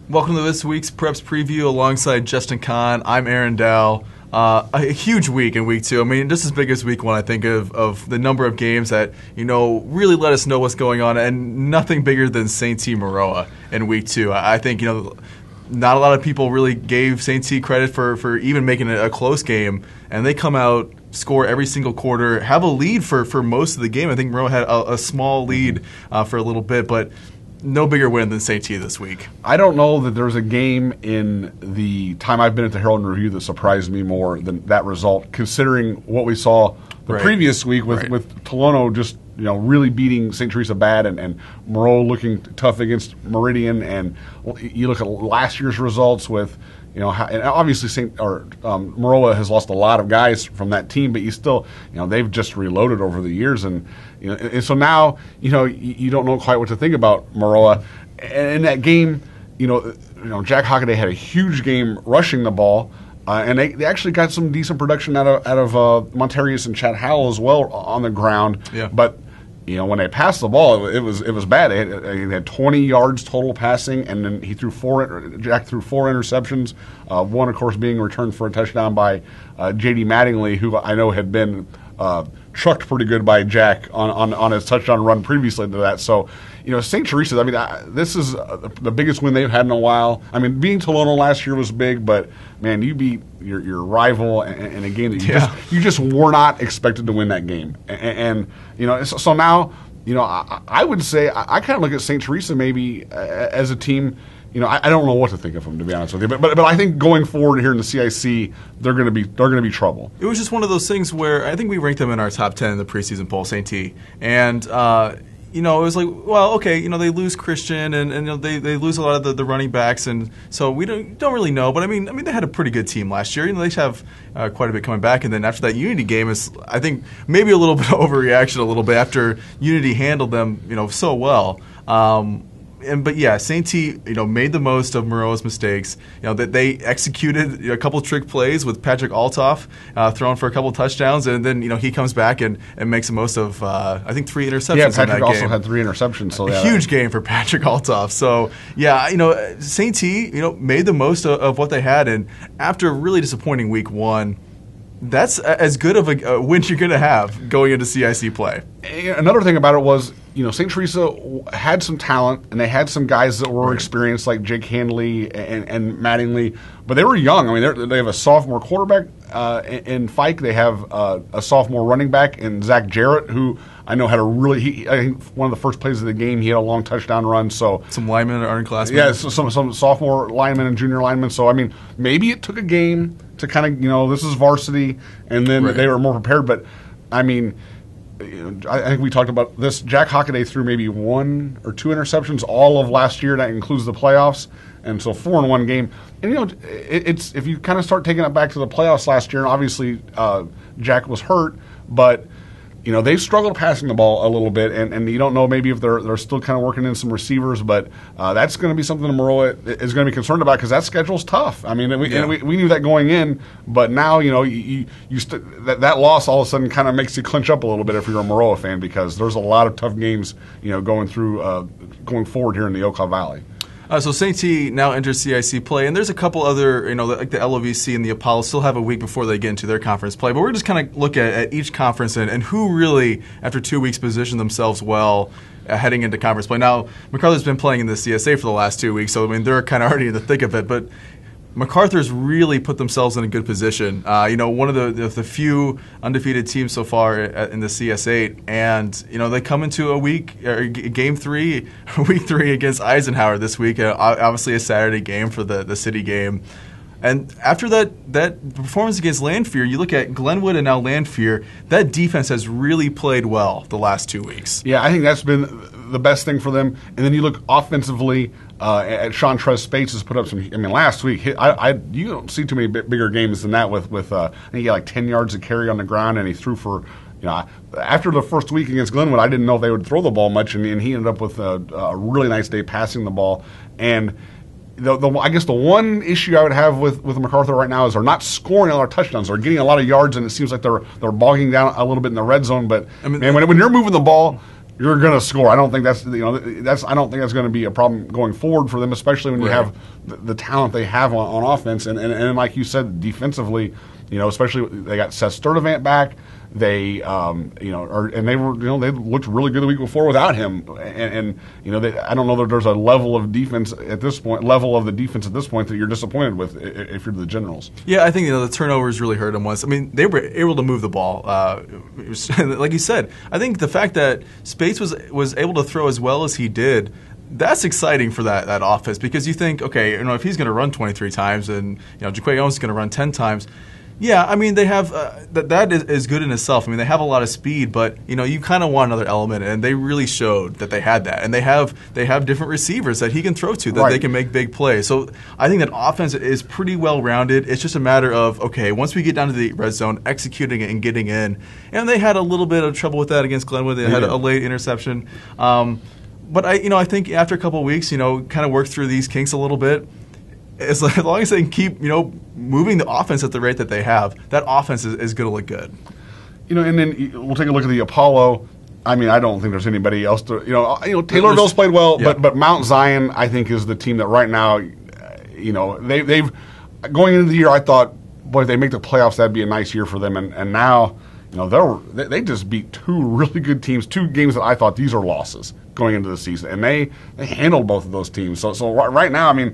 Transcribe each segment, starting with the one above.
Welcome to this week's Preps Preview alongside Justin Conn. I'm Aren. A huge week in week 2. I mean, just as big as week 1, I think, of the number of games that, really let us know what's going on, and nothing bigger than St. T. Maroa in week 2. I think, not a lot of people really gave St. T. credit for even making it a close game, and they come out, score every single quarter, have a lead for most of the game. I think Maroa had a small lead for a little bit, but no bigger win than St. T. this week. I don't know that there's a game in the time I've been at the Herald and Review that surprised me more than that result, considering what we saw the previous week with Tolono just really beating St. Teresa bad and Moreau looking tough against Meridian. And you look at last year's results with and obviously Maroa has lost a lot of guys from that team, but you still, they've just reloaded over the years, and and so now, you don't know quite what to think about Maroa. And in that game, Jack Hockaday had a huge game rushing the ball, and they actually got some decent production out of Montarius and Chad Howell as well on the ground. Yeah. But when they passed the ball, it was bad. They had 20 yards total passing, and then Jack threw 4 interceptions. One, of course, being returned for a touchdown by J.D. Mattingly, who I know had been trucked pretty good by Jack on his touchdown run previously to that. So, St. Teresa's, this is the biggest win they've had in a while. I mean, beating Tolono last year was big, but, man, you beat your rival in a game that you just were not expected to win that game. And so now, I would say I kind of look at St. Teresa maybe as a team. I don't know what to think of them, to be honest with you. But I think going forward here in the CIC, they're going to be trouble. It was just one of those things where I think we ranked them in our top 10 in the preseason poll, St. T. And it was like, well, okay, they lose Christian and they lose a lot of the running backs, and so we don't really know. But I mean, they had a pretty good team last year. They have quite a bit coming back, and then after that Unity game is, I think, maybe a little bit of overreaction a little bit after Unity handled them, so well. But yeah, St. T, made the most of Maroa's mistakes. That they executed a couple trick plays with Patrick Altoff throwing for a couple touchdowns, and then he comes back and makes the most of I think 3 interceptions. Yeah, Patrick in that also game. had 3 interceptions. So a huge game for Patrick Altoff. So yeah, St. T, made the most of what they had, and after a really disappointing week 1. That's as good of a win you're going to have going into CIC play. Another thing about it was, St. Teresa had some talent, and they had some guys that were experienced, like Jake Handley and Mattingly, but they were young. I mean, they have a sophomore quarterback in Fike. They have a sophomore running back in Zach Jarrett, who I know had I think one of the first plays of the game, he had a long touchdown run. So some linemen are in class. Yeah, some sophomore linemen and junior linemen. So, I mean, maybe it took a game to kind of, this is varsity, and then they were more prepared. But, I mean, I think we talked about this. Jack Hockaday threw maybe 1 or 2 interceptions all of last year. That includes the playoffs. And so 4 in one game. And, it's if you kind of start taking it back to the playoffs last year, and obviously Jack was hurt, but they've struggled passing the ball a little bit, and you don't know maybe if they're still kind of working in some receivers, but that's going to be something that Maroa is going to be concerned about, because that schedule's tough. I mean, we knew that going in, but now that loss all of a sudden kind of makes you clinch up a little bit if you're a Maroa fan, because there's a lot of tough games going forward here in the Okaw Valley. So St. T now enters CIC play, and there's a couple other, like the LOVC and the Apollo still have a week before they get into their conference play. But we're just kind of look at each conference and who really, after 2 weeks, positioned themselves well heading into conference play. Now, MacArthur's been playing in the CSA for the last 2 weeks, so I mean they're kind of already in the thick of it. But MacArthur's really put themselves in a good position. One of the few undefeated teams so far in the CS8, and they come into game 3, week 3 against Eisenhower this week. Obviously a Saturday game for the city game. And after that performance against Lanphier, you look at Glenwood and now Lanphier, that defense has really played well the last 2 weeks. Yeah, I think that's been the best thing for them. And then you look offensively at Sean Trez Spates has put up some. I mean, last week you don't see too many bigger games than that. With I think he had like 10 yards of carry on the ground, and he threw for. After the first week against Glenwood, I didn't know if they would throw the ball much, and he ended up with a really nice day passing the ball. And I guess the one issue I would have with MacArthur right now is they're not scoring a lot of touchdowns. They're getting a lot of yards, and it seems like they're bogging down a little bit in the red zone. But I mean, man, when you're moving the ball, you're going to score. I don't think that's I don't think that's going to be a problem going forward for them, especially when you have the talent they have on offense and like you said, defensively, especially they got Seth Sturdivant back. They they looked really good the week before without him, and I don't know that there's a level of defense at this point, that you're disappointed with if you're the Generals. Yeah, I think the turnovers really hurt them once. I mean, they were able to move the ball, like you said. I think the fact that Spates was able to throw as well as he did. That's exciting for that offense, because you think, okay, if he's going to run 23 times and Jaquay Owens is going to run 10 times. Yeah, I mean, they have that is good in itself. I mean, they have a lot of speed, but you kind of want another element, and they really showed that they had that. And they have different receivers that he can throw to that they can make big plays. So I think that offense is pretty well rounded. It's just a matter of, okay, once we get down to the red zone, executing it and getting in. And they had a little bit of trouble with that against Glenwood. They had a late interception. But I think after a couple of weeks, kind of work through these kinks a little bit. As long as they can keep, moving the offense at the rate that they have, that offense is going to look good. And then we'll take a look at the Apollo. I mean, I don't think there's anybody else to, Taylorville's played well, but Mount Zion, I think, is the team that right now, they've going into the year, I thought, boy, if they make the playoffs, that'd be a nice year for them. And now, they just beat two really good teams, two games that I thought these are losses going into the season, and they handled both of those teams. So right now, I mean,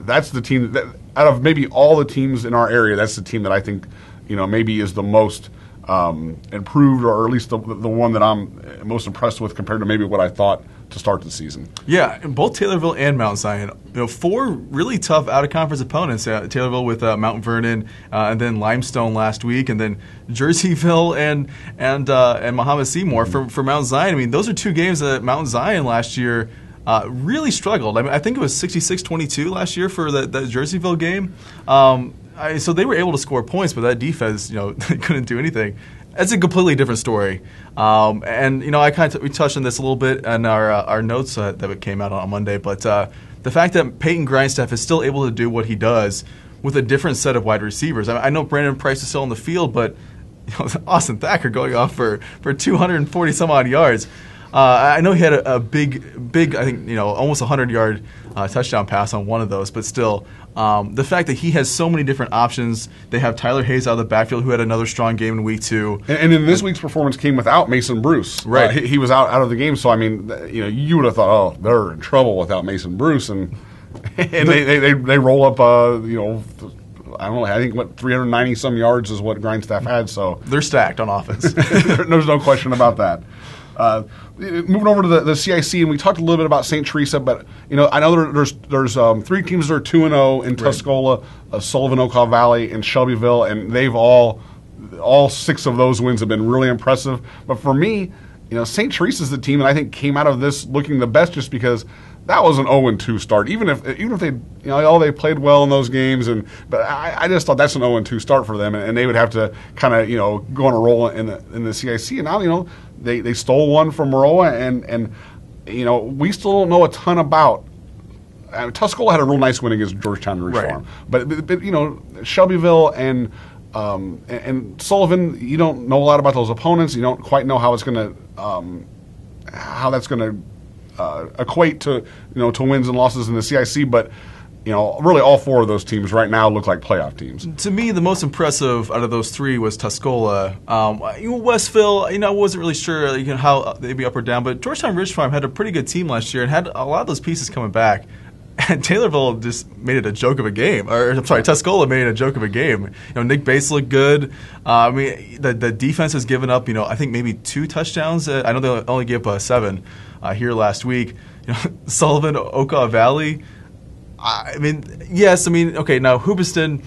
that's the team that out of maybe all the teams in our area, that's the team that I think maybe is the most improved, or at least the one that I'm most impressed with compared to maybe what I thought to start the season. Yeah, both Taylorville and Mount Zion, four really tough out-of-conference opponents. Taylorville with Mount Vernon, and then Limestone last week, and then Jerseyville and Muhammad Seymour for Mount Zion. I mean, those are two games that Mount Zion last year really struggled. I mean, I think it was 66-22 last year for that Jerseyville game. So they were able to score points, but that defense, couldn't do anything. That's a completely different story. And we touched on this a little bit in our notes that came out on Monday. But the fact that Peyton Grindstaff is still able to do what he does with a different set of wide receivers. I know Brandon Price is still on the field, but Austin Thacker going off for 240 some odd yards. I know he had a big, I think, almost 100-yard touchdown pass on one of those, but still, the fact that he has so many different options. They have Tyler Hayes out of the backfield, who had another strong game in week 2. And in this week's performance came without Mason Bruce. Right. He was out of the game, so, I mean, you would have thought, oh, they're in trouble without Mason Bruce, and they roll up, I don't know, I think 390-some yards is what Grindstaff had, so. They're stacked on offense. There's no question about that. Moving over to the CIC, and we talked a little bit about St. Teresa, but I know there's 3 teams that are 2-0 in Tuscola, Sullivan, Okaw Valley, and Shelbyville, and they've all 6 of those wins have been really impressive. But for me, St. Teresa's the team that I think came out of this looking the best, just because that was an 0-2 start. Even if they they played well in those games, but I just thought that's an 0-2 start for them, and they would have to kind of go on a roll in the CIC. And now they stole one from Maroa, and we still don't know a ton about. Tuscola had a real nice win against Georgetown and Ridge Farm, but Shelbyville and Sullivan, you don't know a lot about those opponents. You don't quite know how it's going to how that's going to equate to to wins and losses in the CIC, but really all 4 of those teams right now look like playoff teams. To me, the most impressive out of those 3 was Tuscola. Westville, I wasn't really sure how they'd be up or down, but Georgetown Ridge Farm had a pretty good team last year and had a lot of those pieces coming back. And Taylorville just made it a joke of a game. Or I'm sorry, Tuscola made it a joke of a game. Nick Bates looked good. I mean, the defense has given up, I think maybe 2 touchdowns. I know they only gave up 7 here last week. Sullivan, Okaw Valley. I mean, yes. I mean, okay. Now Hoopeston,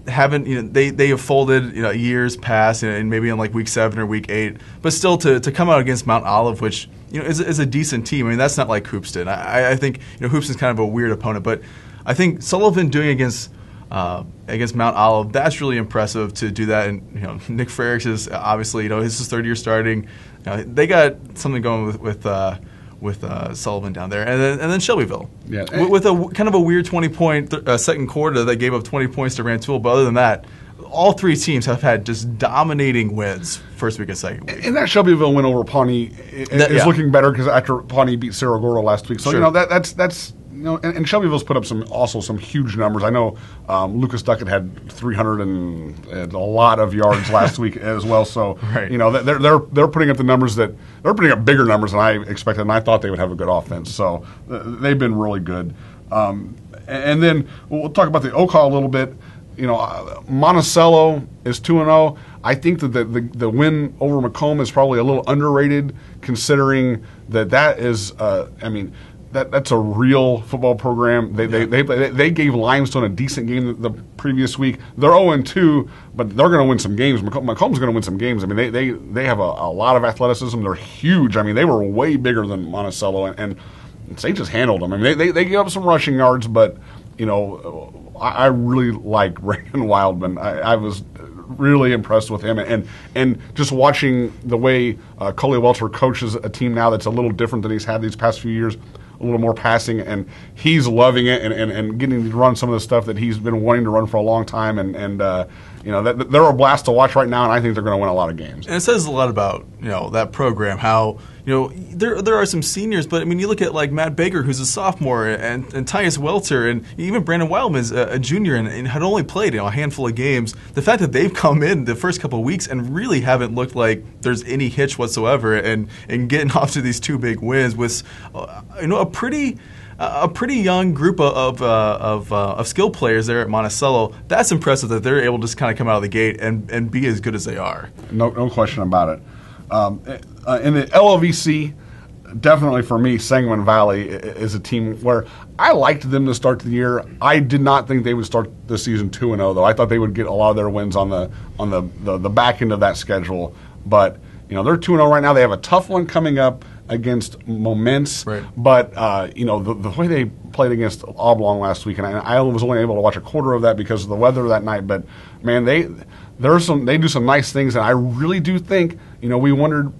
haven't they have folded years past, and maybe in like week 7 or week 8, but still to come out against Mount Olive, which is a decent team. I mean, that's not like Hoopeston. I think Hoopeston's kind of a weird opponent, but I think Sullivan doing against Mount Olive, that's really impressive to do that. And Nick Frericks is obviously this is his 3rd year starting. They got something going with Sullivan down there, and then Shelbyville, with a kind of a weird 20-point second quarter that gave up 20 points to Rantoul. But other than that, all three teams have had just dominating wins first week and second week. And that Shelbyville win over Pawnee is looking better because after Pawnee beat Cerro Gordo last week. So, sure. That's and Shelbyville's put up some huge numbers. I know Lucas Duckett had 300 and a lot of yards last week as well. So, right. They're putting up the numbers they're putting up bigger numbers than I expected, and I thought they would have a good offense. So, they've been really good. And then we'll talk about the Okaw a little bit. Monticello is 2-0. I think that the win over Macomb is probably a little underrated, considering that is, that's a real football program. They gave Limestone a decent game the previous week. They're 0-2, but they're going to win some games. Macomb's going to win some games. I mean, they have a lot of athleticism. They're huge. I mean, they were way bigger than Monticello, and they just handled them. I mean, they gave up some rushing yards, but I really like Brandon Wildman. I was really impressed with him, and just watching the way Coley Welter coaches a team now that's a little different than he's had these past few years, a little more passing, and he's loving it and getting to run some of the stuff that he's been wanting to run for a long time, and they're a blast to watch right now, and I think they're going to win a lot of games. And it says a lot about that program, how there are some seniors, but I mean you look at like Matt Baker, who's a sophomore, and Tyus Welter, and even Brandon Wildman is a junior and had only played a handful of games. The fact that they've come in the first couple of weeks and really haven't looked like there's any hitch whatsoever, and getting off to these two big wins with a pretty young group of skill players there at Monticello. That's impressive that they're able to just kind of come out of the gate and be as good as they are. No question about it. In the LOVC, definitely for me, Sangamon Valley is a team where I liked them to start the year. I did not think they would start the season 2-0, though. I thought they would get a lot of their wins on the back end of that schedule. But they're 2-0 right now. They have a tough one coming up against Momence, right. But the way they played against Oblong last week, and I was only able to watch a quarter of that because of the weather that night. But man, they do some nice things, and I really do think we wondered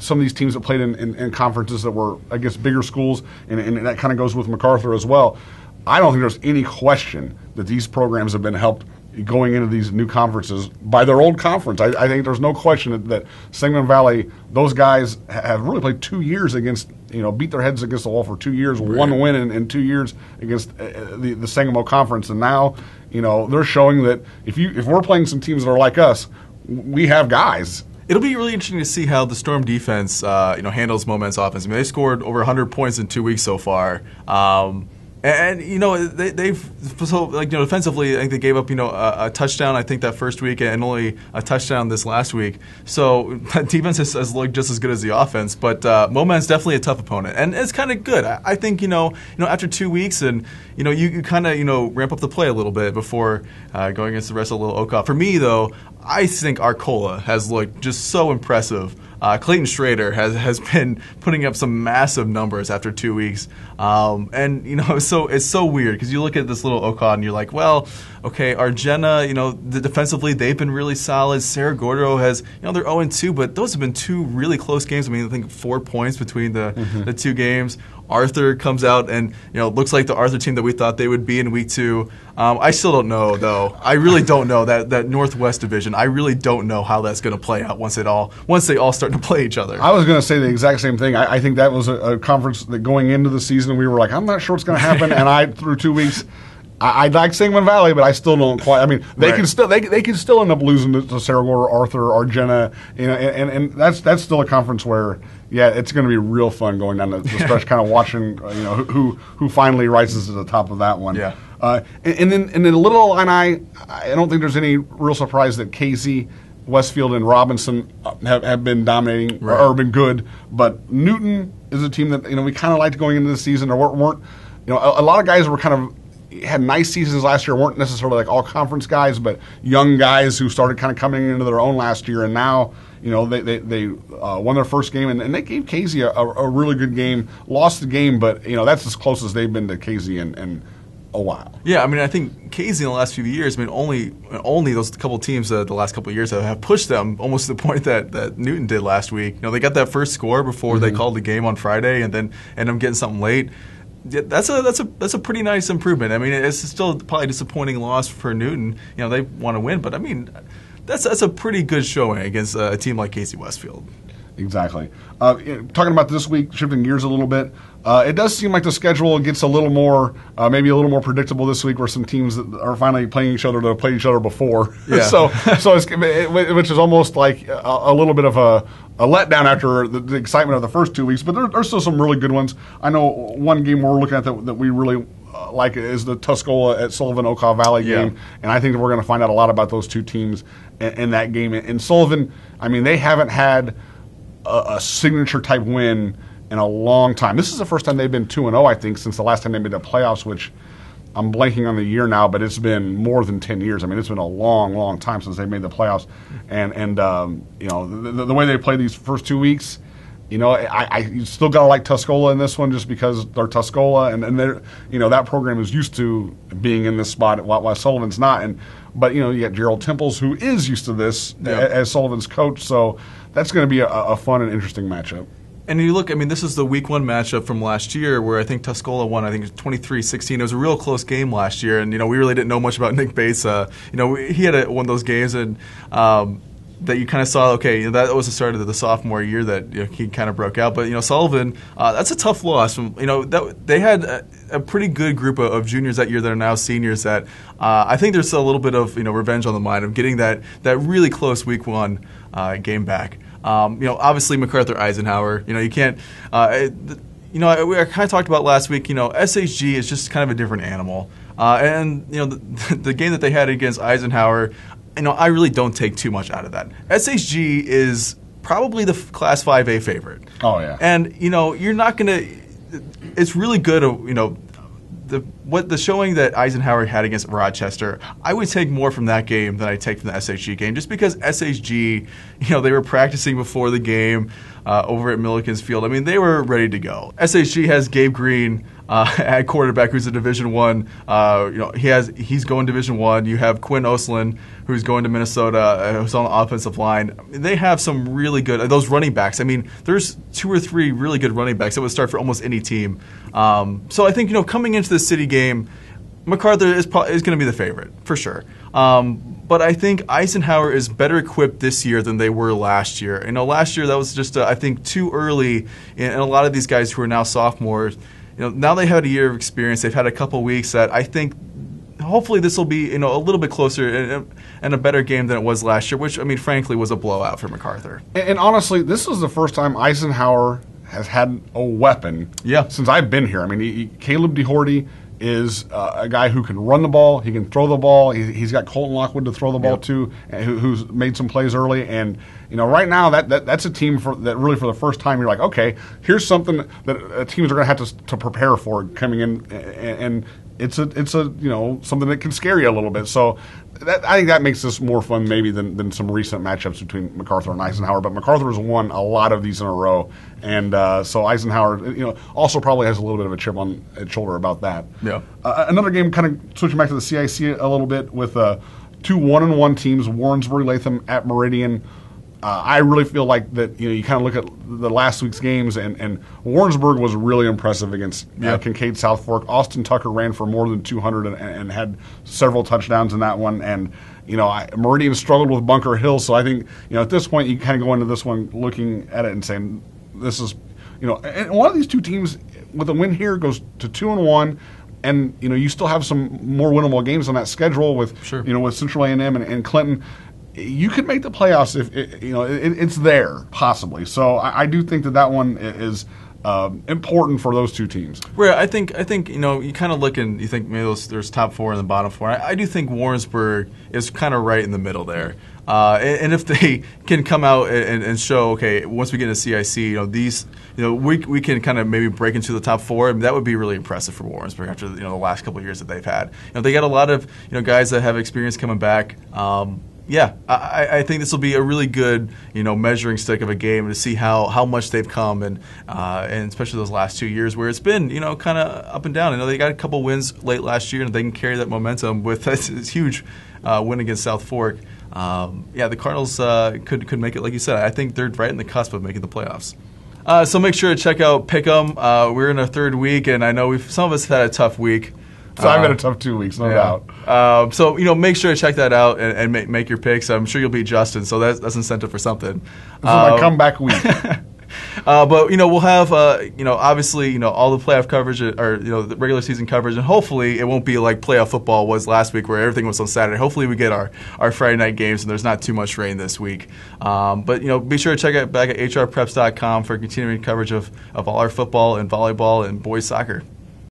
some of these teams that played in conferences that were against bigger schools, and that kind of goes with MacArthur as well. I don't think there's any question that these programs have been helped going into these new conferences by their old conference. I think there's no question that Sangamon Valley, those guys have really played 2 years against, beat their heads against the wall for 2 years, right. One win in 2 years against the Sangamo Conference, and now, they're showing that if we're playing some teams that are like us, we have guys. It'll be really interesting to see how the Storm defense, handles Moment's offense. I mean, they scored over 100 points in 2 weeks so far. And defensively, I think they gave up a touchdown. I think that first week, and only a touchdown this last week. So that defense has looked just as good as the offense. But Moment's definitely a tough opponent, and it's kind of good. I think after 2 weeks, and you kind of ramp up the play a little bit before going against the rest of Little Okaw. For me though, I think Arcola has looked just so impressive. Clayton Schrader has been putting up some massive numbers after 2 weeks, so it's so weird because you look at this Little Okaw and you're like, well, okay, Argena, defensively they've been really solid. Cerro Gordo has, they're 0-2, but those have been two really close games. I mean, I think 4 points between the two games. Arthur comes out and looks like the Arthur team that we thought they would be in week 2. I still don't know though. I really don't know that Northwest division. I really don't know how that's going to play out once they all start to play each other. I was going to say the exact same thing. I think that was a conference that going into the season we were like, I'm not sure what's going to happen, and through 2 weeks. I like Sangamon Valley, but I still don't quite. I mean, they can still end up losing to Cerro Gordo, Arthur, Argena, and that's still a conference where it's going to be real fun going down the stretch, kind of watching who finally rises to the top of that one. Yeah. And then Little Illini, I don't think there's any real surprise that Casey, Westfield, and Robinson have been dominating or been good, but Newton is a team that we kind of liked going into the season, or weren't. A lot of guys were kind of had nice seasons last year, weren't necessarily like all conference guys, but young guys who started kind of coming into their own last year, and now they won their first game, and they gave Casey a really good game. Lost the game, but that's as close as they've been to Casey in a while. Yeah, I mean, I think Casey in the last few years, I mean, only those couple teams the last couple of years have pushed them almost to the point that Newton did last week. They got that first score before they called the game on Friday, and then ended up getting something late. Yeah, that's a pretty nice improvement. I mean, it's still probably a disappointing loss for Newton. You know, they want to win, but I mean, that's a pretty good showing against a team like Casey Westfield. Exactly. Talking about this week, shifting gears a little bit, it does seem like the schedule gets a little more, maybe a little more predictable this week, where some teams that are finally playing each other to play each other before. Yeah. so which is almost like a little bit of a letdown after the excitement of the first 2 weeks. But there's still some really good ones. I know one game we're looking at that we really like is the Tuscola at Sullivan Okaw Valley game, and I think that we're going to find out a lot about those two teams in that game. In Sullivan, I mean, they haven't had a signature type win in a long time. This is the first time they've been 2-0, I think, since the last time they made the playoffs, which I'm blanking on the year now, but it's been more than 10 years. I mean, it's been a long, long time since they made the playoffs. And you know, the way they played these first 2 weeks, you know, I still got to like Tuscola in this one just because they're Tuscola, and they're, you know, that program is used to being in this spot while Sullivan's not. But, you know, you got Gerald Temples, who is used to this as Sullivan's coach, so that's going to be a fun and interesting matchup. And you look, I mean, this is the week one matchup from last year where I think Tuscola won, I think 23-16. It was a real close game last year, and, you know, we really didn't know much about Nick Bates. You know, he had one of those games and that you kind of saw, okay, you know, that was the start of the sophomore year that, you know, he kind of broke out. But, you know, Sullivan, that's a tough loss. You know, they had a pretty good group of juniors that year that are now seniors that I think there's a little bit of, you know, revenge on the mind of getting that really close week one game back. You know, obviously MacArthur Eisenhower, you know, you can't, you know, we kind of talked about last week, you know, SHG is just kind of a different animal. And, you know, the game that they had against Eisenhower, you know, I really don't take too much out of that. SHG is probably the Class 5A favorite. Oh, yeah. And, you know, you're not going to – it's really good, you know, the showing that Eisenhower had against Rochester, I would take more from that game than I take from the SHG game, just because SHG, you know, they were practicing before the game over at Milliken's Field. I mean, they were ready to go. SHG has Gabe Green at quarterback, who's a Division I. You know, he's going Division I. You have Quinn Oslin, who's going to Minnesota, who's on the offensive line. They have some really good those running backs. I mean, there's 2 or 3 really good running backs that would start for almost any team. So I think, you know, coming into the city game, MacArthur is going to be the favorite for sure. But I think Eisenhower is better equipped this year than they were last year. You know, last year that was just I think too early, and a lot of these guys who are now sophomores, you know, now they had a year of experience. They've had a couple weeks that I think hopefully this will be, you know, a little bit closer and a better game than it was last year, which, I mean, frankly, was a blowout for MacArthur. And honestly, this is the first time Eisenhower has had a weapon since I've been here. I mean, Caleb DeHorty is a guy who can run the ball, he can throw the ball. He's got Colton Lockwood to throw the ball to, who's made some plays early. And, you know, right now that's a team that really for the first time you're like, okay, here's something that teams are going to have to prepare for coming in, and it's a you know, something that can scare you a little bit. So I think that makes this more fun maybe than some recent matchups between MacArthur and Eisenhower. But MacArthur has won a lot of these in a row, and so Eisenhower, you know, also probably has a little bit of a chip on its shoulder about that. Yeah. Another game, kind of switching back to the CIC a little bit, with 2 1-1 teams, Warrensburg Latham at Meridian. I really feel like that, you know, you kind of look at the last week's games, and Warrensburg was really impressive against Kincaid South Fork. Austin Tucker ran for more than 200 and had several touchdowns in that one. And, you know, Meridian struggled with Bunker Hill, so I think, you know, at this point you kind of go into this one looking at it and saying this is, you know, and one of these two teams with a win here goes to 2-1. And, you know, you still have some more winnable games on that schedule with, you know, with Central A&M and Clinton. You could make the playoffs if it's there possibly. So I do think that one is important for those two teams. Right. I think you know, you kind of look and you think maybe there's top 4 and the bottom 4. I do think Warrensburg is kind of right in the middle there. And if they can come out and show, okay, once we get into CIC, you know, these, you know, we can kind of maybe break into the top 4. I mean, that would be really impressive for Warrensburg after, you know, the last couple of years that they've had. You know, they got a lot of, you know, guys that have experience coming back. Yeah, I think this will be a really good, you know, measuring stick of a game to see how much they've come, and especially those last 2 years where it's been, you know, kind of up and down. I know they got a couple wins late last year, and they can carry that momentum with this huge win against South Fork. Yeah, the Cardinals could make it, like you said. I think they're right in the cusp of making the playoffs. So make sure to check out Pick'em. We're in our third week, and I know some of us have had a tough week. So I've had a tough 2 weeks, no doubt. So make sure to check that out and make your picks. I'm sure you'll beat Justin, so that's incentive for something. This is my comeback week. But we'll have obviously all the playoff coverage or the regular season coverage, and hopefully it won't be like playoff football was last week where everything was on Saturday. Hopefully we get our Friday night games and there's not too much rain this week. But be sure to check out back at hrpreps.com for continuing coverage of all our football and volleyball and boys soccer.